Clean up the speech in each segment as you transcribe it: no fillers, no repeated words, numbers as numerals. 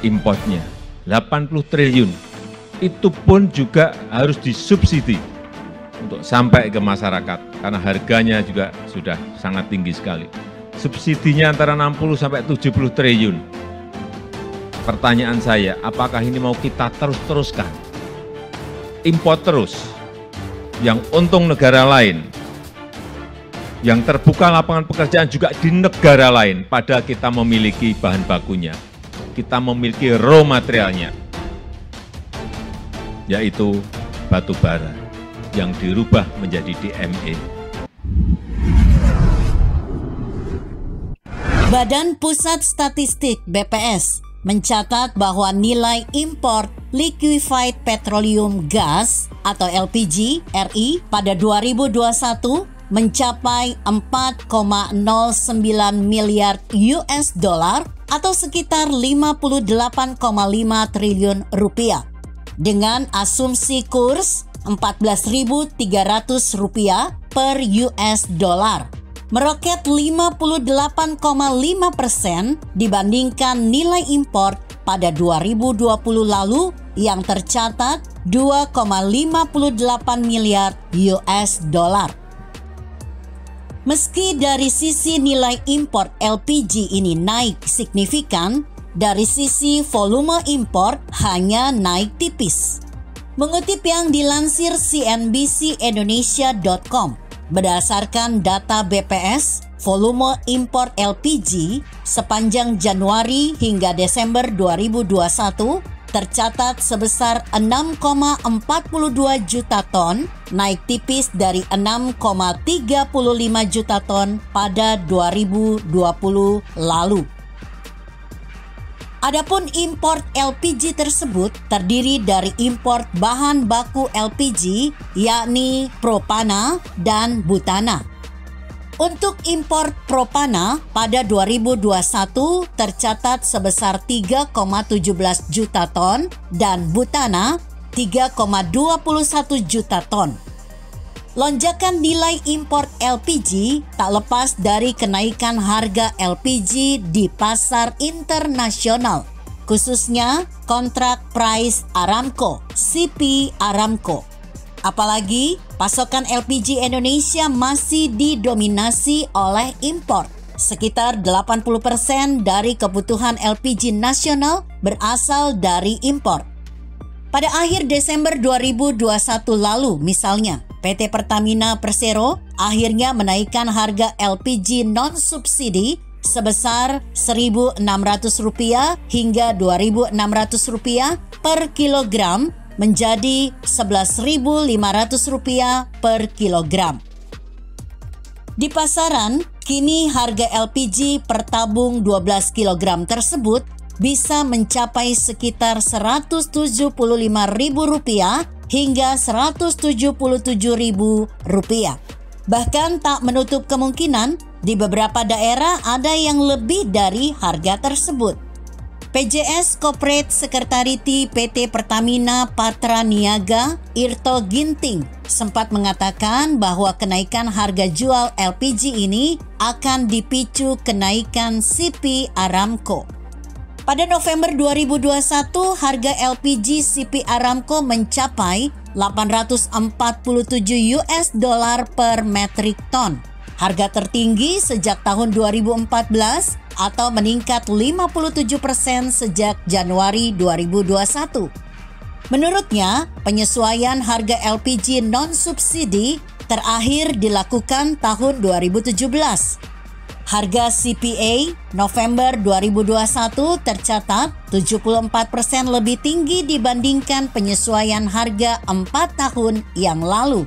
importnya, 80 triliun. Itu pun juga harus disubsidi untuk sampai ke masyarakat, karena harganya juga sudah sangat tinggi sekali. Subsidinya antara 60 sampai 70 triliun. Pertanyaan saya, apakah ini mau kita terus-teruskan? Import terus, yang untung negara lain, yang terbuka lapangan pekerjaan juga di negara lain, padahal kita memiliki bahan bakunya, kita memiliki raw materialnya, yaitu batu bara yang dirubah menjadi DME. Badan Pusat Statistik BPS mencatat bahwa nilai impor liquefied petroleum gas atau LPG RI pada 2021 mencapai 4,09 miliar US dollar atau sekitar 58,5 triliun rupiah. Dengan asumsi kurs Rp14.300 per US dollar, meroket 58,5% dibandingkan nilai impor pada 2020 lalu yang tercatat 2,58 miliar US dollar. Meski dari sisi nilai impor LPG ini naik signifikan, dari sisi volume impor hanya naik tipis. Mengutip yang dilansir cnbcindonesia.com, berdasarkan data BPS, volume impor LPG sepanjang Januari hingga Desember 2021 tercatat sebesar 6,42 juta ton, naik tipis dari 6,35 juta ton pada 2020 lalu. Adapun import LPG tersebut terdiri dari import bahan baku LPG yakni propana dan butana. Untuk impor propana pada 2021 tercatat sebesar 3,17 juta ton dan butana 3,21 juta ton. Lonjakan nilai impor LPG tak lepas dari kenaikan harga LPG di pasar internasional, khususnya kontrak price Aramco, CP Aramco. Apalagi pasokan LPG Indonesia masih didominasi oleh impor. Sekitar 80% dari kebutuhan LPG nasional berasal dari impor. Pada akhir Desember 2021 lalu misalnya, PT Pertamina Persero akhirnya menaikkan harga LPG non-subsidi sebesar Rp1.600 hingga Rp2.600 per kilogram menjadi Rp11.500 per kilogram. Di pasaran, kini harga LPG per tabung 12 kg tersebut bisa mencapai sekitar Rp175.000 hingga Rp177.000. Bahkan tak menutup kemungkinan di beberapa daerah ada yang lebih dari harga tersebut. PJS Corporate Secretary PT Pertamina Patra Niaga Irto Ginting sempat mengatakan bahwa kenaikan harga jual LPG ini akan dipicu kenaikan CP Aramco. Pada November 2021, harga LPG CP Aramco mencapai $847 per metrik ton. Harga tertinggi sejak tahun 2014 atau meningkat 57% sejak Januari 2021. Menurutnya, penyesuaian harga LPG non-subsidi terakhir dilakukan tahun 2017. Harga CPA November 2021 tercatat 74% lebih tinggi dibandingkan penyesuaian harga 4 tahun yang lalu.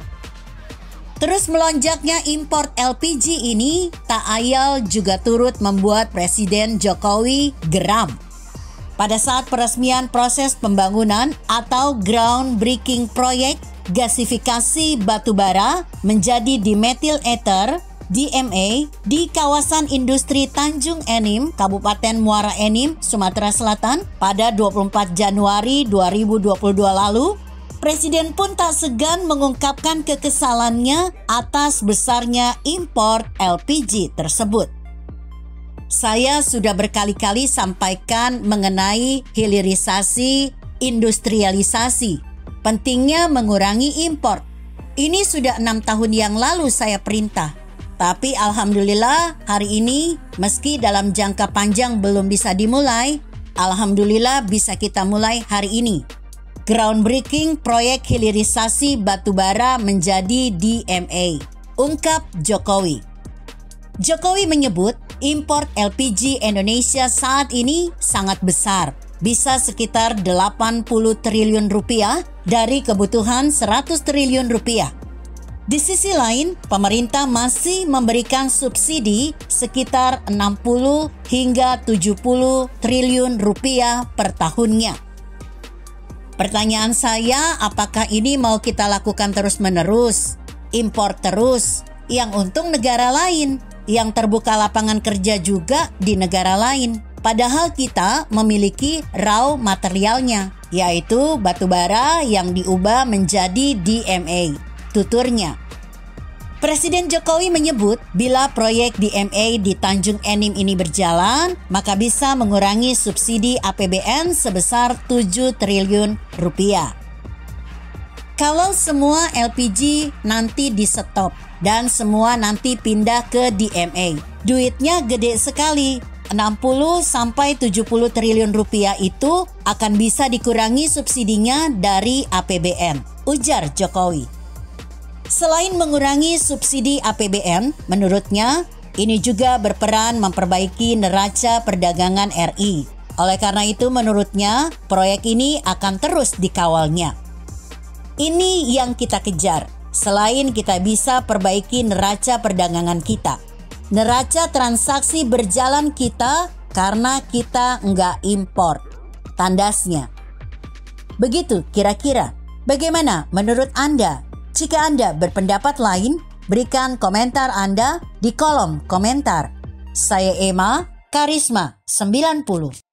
Terus melonjaknya impor LPG ini tak ayal juga turut membuat Presiden Jokowi geram. Pada saat peresmian proses pembangunan atau groundbreaking proyek gasifikasi batubara menjadi dimethyl ether DME di kawasan industri Tanjung Enim, Kabupaten Muara Enim, Sumatera Selatan pada 24 Januari 2022 lalu, Presiden pun tak segan mengungkapkan kekesalannya atas besarnya impor LPG tersebut. Saya sudah berkali-kali sampaikan mengenai hilirisasi, industrialisasi, pentingnya mengurangi impor. Ini sudah 6 tahun yang lalu saya perintah. Tapi alhamdulillah hari ini meski dalam jangka panjang belum bisa dimulai, alhamdulillah bisa kita mulai hari ini. Groundbreaking proyek hilirisasi batubara menjadi DMA, ungkap Jokowi. Jokowi menyebut impor LPG Indonesia saat ini sangat besar, bisa sekitar 80 triliun rupiah dari kebutuhan 100 triliun rupiah. Di sisi lain, pemerintah masih memberikan subsidi sekitar 60 hingga 70 triliun rupiah per tahunnya. Pertanyaan saya, apakah ini mau kita lakukan terus-menerus? Impor terus, yang untung negara lain, yang terbuka lapangan kerja juga di negara lain. Padahal kita memiliki raw materialnya, yaitu batubara yang diubah menjadi DMA, tuturnya. Presiden Jokowi menyebut bila proyek DMA di Tanjung Enim ini berjalan, maka bisa mengurangi subsidi APBN sebesar 7 triliun rupiah. Kalau semua LPG nanti di stop dan semua nanti pindah ke DMA, duitnya gede sekali. 60 sampai 70 triliun rupiah itu akan bisa dikurangi subsidinya dari APBN, ujar Jokowi. Selain mengurangi subsidi APBN, menurutnya ini juga berperan memperbaiki neraca perdagangan RI. Oleh karena itu menurutnya proyek ini akan terus dikawalnya. Ini yang kita kejar, selain kita bisa perbaiki neraca perdagangan kita. Neraca transaksi berjalan kita karena kita nggak impor, tandasnya. Begitu kira-kira. Bagaimana menurut Anda? Jika Anda berpendapat lain, berikan komentar Anda di kolom komentar. Saya Emma, Karisma 90.